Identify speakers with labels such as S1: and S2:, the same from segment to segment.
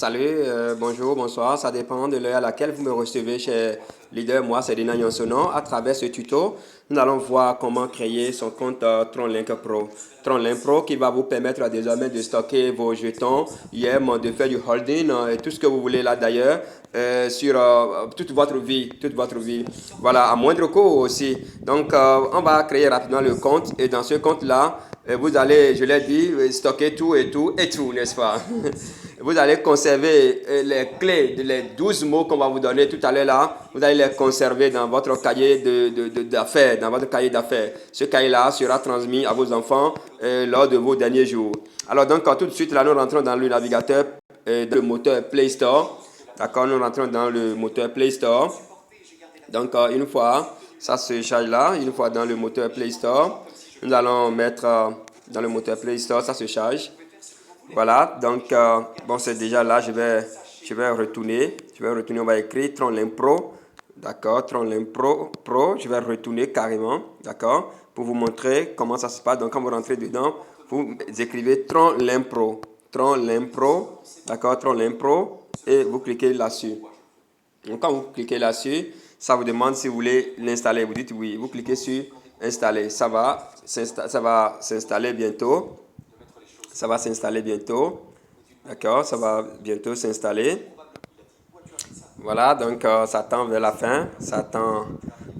S1: Salut, bonjour, bonsoir. Ça dépend de l'heure à laquelle vous me recevez chez Leader. Moi, c'est Dina Yonsono. À travers ce tuto, nous allons voir comment créer son compte TronLink Pro. TronLink Pro qui va vous permettre désormais de stocker vos jetons, IEM, de faire du holding et tout ce que vous voulez là d'ailleurs sur toute votre vie, toute votre vie. Voilà, à moindre coût aussi. Donc, on va créer rapidement le compte et dans ce compte-là, vous allez, je l'ai dit, stocker tout et tout et tout, n'est-ce pas? Vous allez conserver les clés, les 12 mots qu'on va vous donner tout à l'heure là. Vous allez les conserver dans votre cahier d'affaires, dans votre cahier d'affaires. Ce cahier-là sera transmis à vos enfants lors de vos derniers jours. Alors donc, tout de suite, là, nous rentrons dans le navigateur, dans le moteur Play Store. D'accord, nous rentrons dans le moteur Play Store. Donc, une fois, ça se charge là, une fois dans le moteur Play Store, nous allons mettre dans le moteur Play Store, ça se charge. Voilà, donc, bon, c'est déjà là, je vais retourner. On va écrire TronLink Pro. D'accord, TronLink Pro, je vais retourner carrément, d'accord, pour vous montrer comment ça se passe. Donc, quand vous rentrez dedans, vous écrivez TronLink Pro. TronLink Pro, d'accord, TronLink Pro, et vous cliquez là-dessus. Donc, quand vous cliquez là-dessus, ça vous demande si vous voulez l'installer. Vous dites oui, vous cliquez sur installer. Ça va s'installer bientôt. Ça va s'installer bientôt. D'accord, ça va bientôt s'installer. Voilà, donc ça tend vers la fin. Ça tend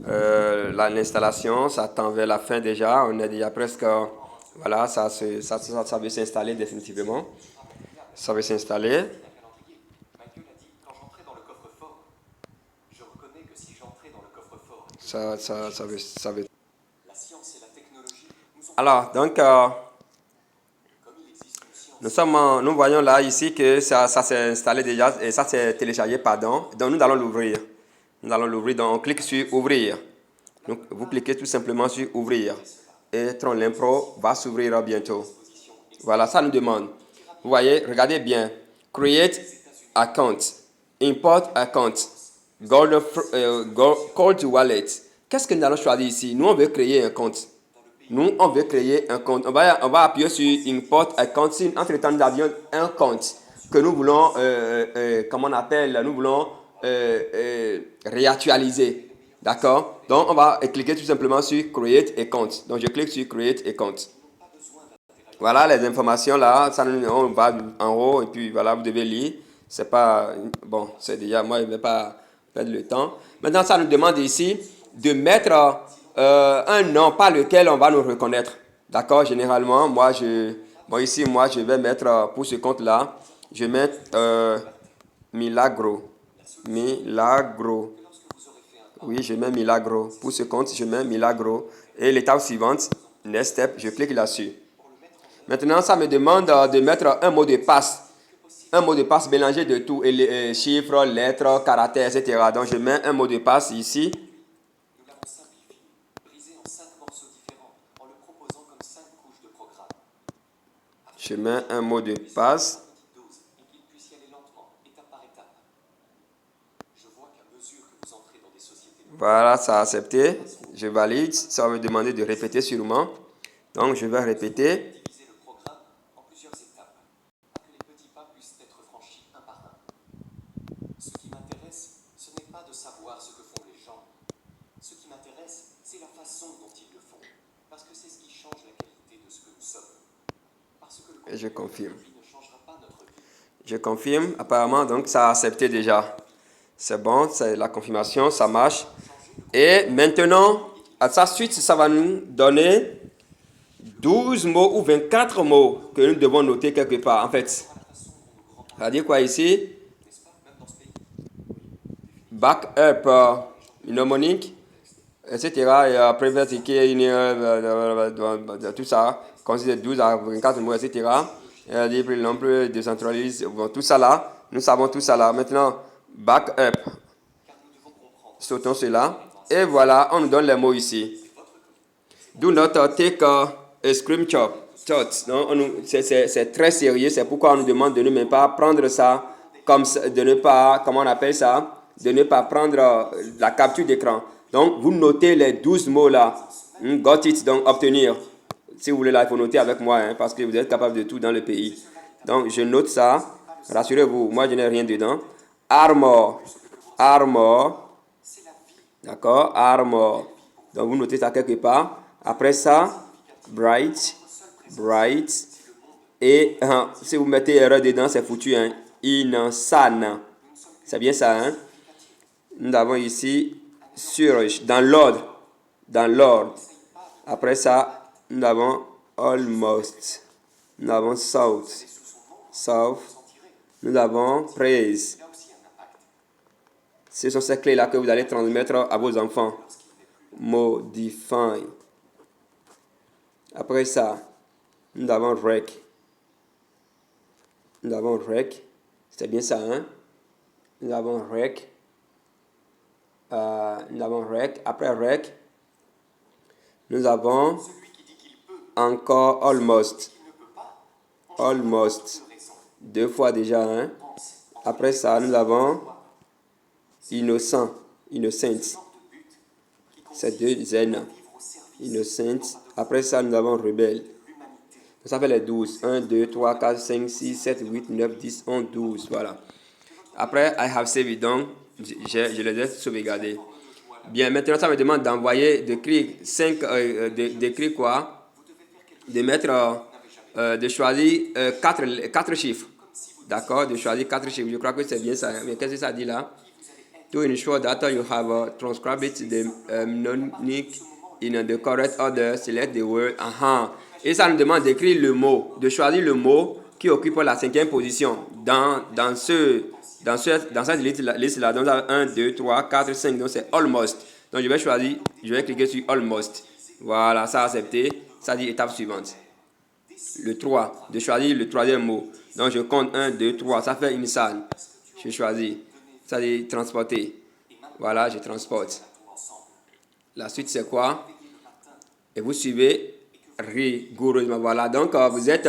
S1: l'installation, ça tend vers la fin déjà. On est déjà presque. Voilà, ça veut s'installer définitivement. Ça veut s'installer. Ça veut. Alors, donc. Nous voyons là ici que ça s'est installé déjà et ça s'est téléchargé, pardon. Donc nous allons l'ouvrir. Donc on clique sur ouvrir. Donc vous cliquez tout simplement sur ouvrir. Et TronLink Pro va s'ouvrir bientôt. Voilà, ça nous demande. Vous voyez, regardez bien. Create account. Import account. Call to wallet. Qu'est-ce que nous allons choisir ici? Nous, on veut créer un compte. On veut créer un compte. On va appuyer sur Import Account. Entre-temps, nous avions un compte que nous voulons, comment on appelle, nous voulons réactualiser. D'accord? Donc, on va cliquer tout simplement sur Create Account. Donc, je clique sur Create Account. Voilà les informations là. Ça, on va en haut et puis voilà, vous devez lire. C'est pas, bon, c'est déjà, moi, je ne vais pas perdre le temps. Maintenant, ça nous demande ici de mettre un nom par lequel on va nous reconnaître. D'accord? Généralement, ici, je vais mettre pour ce compte-là, je vais mettre Milagro. Milagro. Oui, je mets Milagro. Pour ce compte, je mets Milagro. Et l'étape suivante, Next Step, je clique là-dessus. Maintenant, ça me demande de mettre un mot de passe. Un mot de passe mélangé de tout, et chiffres, lettres, caractères, etc. Donc, je mets un mot de passe ici. Je mets un mot de passe. Voilà, ça a accepté. Je valide. Ça va me demander de répéter sûrement. Donc, je vais répéter. Et je confirme. Je confirme. Apparemment, donc, ça a accepté déjà. C'est bon, c'est la confirmation, ça marche. Et maintenant, à sa suite, ça va nous donner 12 mots ou 24 mots que nous devons noter quelque part. En fait, ça veut dire quoi ici? Backup mnemonique, etc. Et private key, tout ça, considère 12 à 24 mots, etc. Libre, l'emploi, décentralise, tout ça là. Nous savons tout ça là. Maintenant, backup. Sautons cela. Et voilà, on nous donne les mots ici. Do not take a screenshot. C'est très sérieux. C'est pourquoi on nous demande de ne même pas prendre ça comme ça, de ne pas, comment on appelle ça? De ne pas prendre la capture d'écran. Donc, vous notez les 12 mots là. Got it, donc obtenir. Si vous voulez là, il faut noter avec moi, parce que vous êtes capable de tout dans le pays. Donc, je note ça. Rassurez-vous, moi je n'ai rien dedans. Armor. Armor. D'accord? Armor. Donc vous notez ça quelque part. Après ça, bright. Bright. Et si vous mettez erreur dedans, c'est foutu. Hein? Insane. C'est bien ça. Hein? Nous avons ici surge. Dans l'ordre. Dans l'ordre. Après ça, nous avons almost. Nous avons south. South. Nous avons praise. Ce sont ces clés-là que vous allez transmettre à vos enfants. Modify. Après ça, nous avons rec. Nous avons rec. C'est bien ça, hein? Nous avons rec. Nous avons rec. Après rec, nous avons encore almost. Almost. 2 fois déjà, hein? Après ça, nous avons innocent. Innocent. C'est 2 zen. Innocent. Après ça, nous avons rebelle. Ça fait les 12. 1, 2, 3, 4, 5, 6, 7, 8, 9, 10, 11, 12. Voilà. Après, I have saved it. Donc, je les ai sauvegardés. Bien, maintenant, ça me demande d'envoyer, d'écrire quoi? De mettre, de choisir 4 chiffres. D'accord? De choisir 4 chiffres. Je crois que c'est bien ça. Mais qu'est-ce que ça dit là? To ensure that you have transcribed the mnemonic in the correct order, select the word. Et ça nous demande d'écrire le mot, de choisir le mot qui occupe la 5e position dans cette liste-là. Donc, 1, 2, 3, 4, 5. Donc, c'est almost. Donc, je vais cliquer sur almost. Voilà, ça a accepté. Ça dit étape suivante. Le 3, de choisir le 3e mot. Donc, je compte 1, 2, 3. Ça fait une salle. Je choisis. Ça dit transporter. Voilà, je transporte. La suite, c'est quoi? Et vous suivez rigoureusement. Voilà, donc vous êtes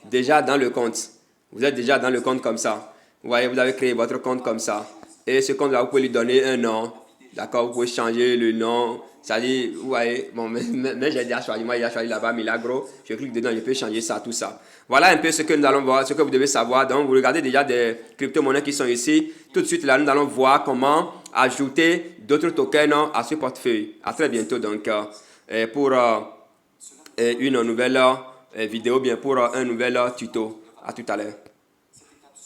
S1: déjà dans le compte. Vous êtes déjà dans le compte comme ça. Vous voyez, vous avez créé votre compte comme ça. Et ce compte-là, vous pouvez lui donner un nom. D'accord, vous pouvez changer le nom. Ça dit, vous voyez, bon, mais j'ai déjà choisi. Moi, il a choisi là-bas, Milagro. Je clique dedans, je peux changer ça, tout ça. Voilà un peu ce que nous allons voir, ce que vous devez savoir. Donc, vous regardez déjà des crypto-monnaies qui sont ici. Tout de suite, là, nous allons voir comment ajouter d'autres tokens à ce portefeuille. À très bientôt, donc, pour une nouvelle vidéo, bien pour un nouvel tuto. À tout à l'heure.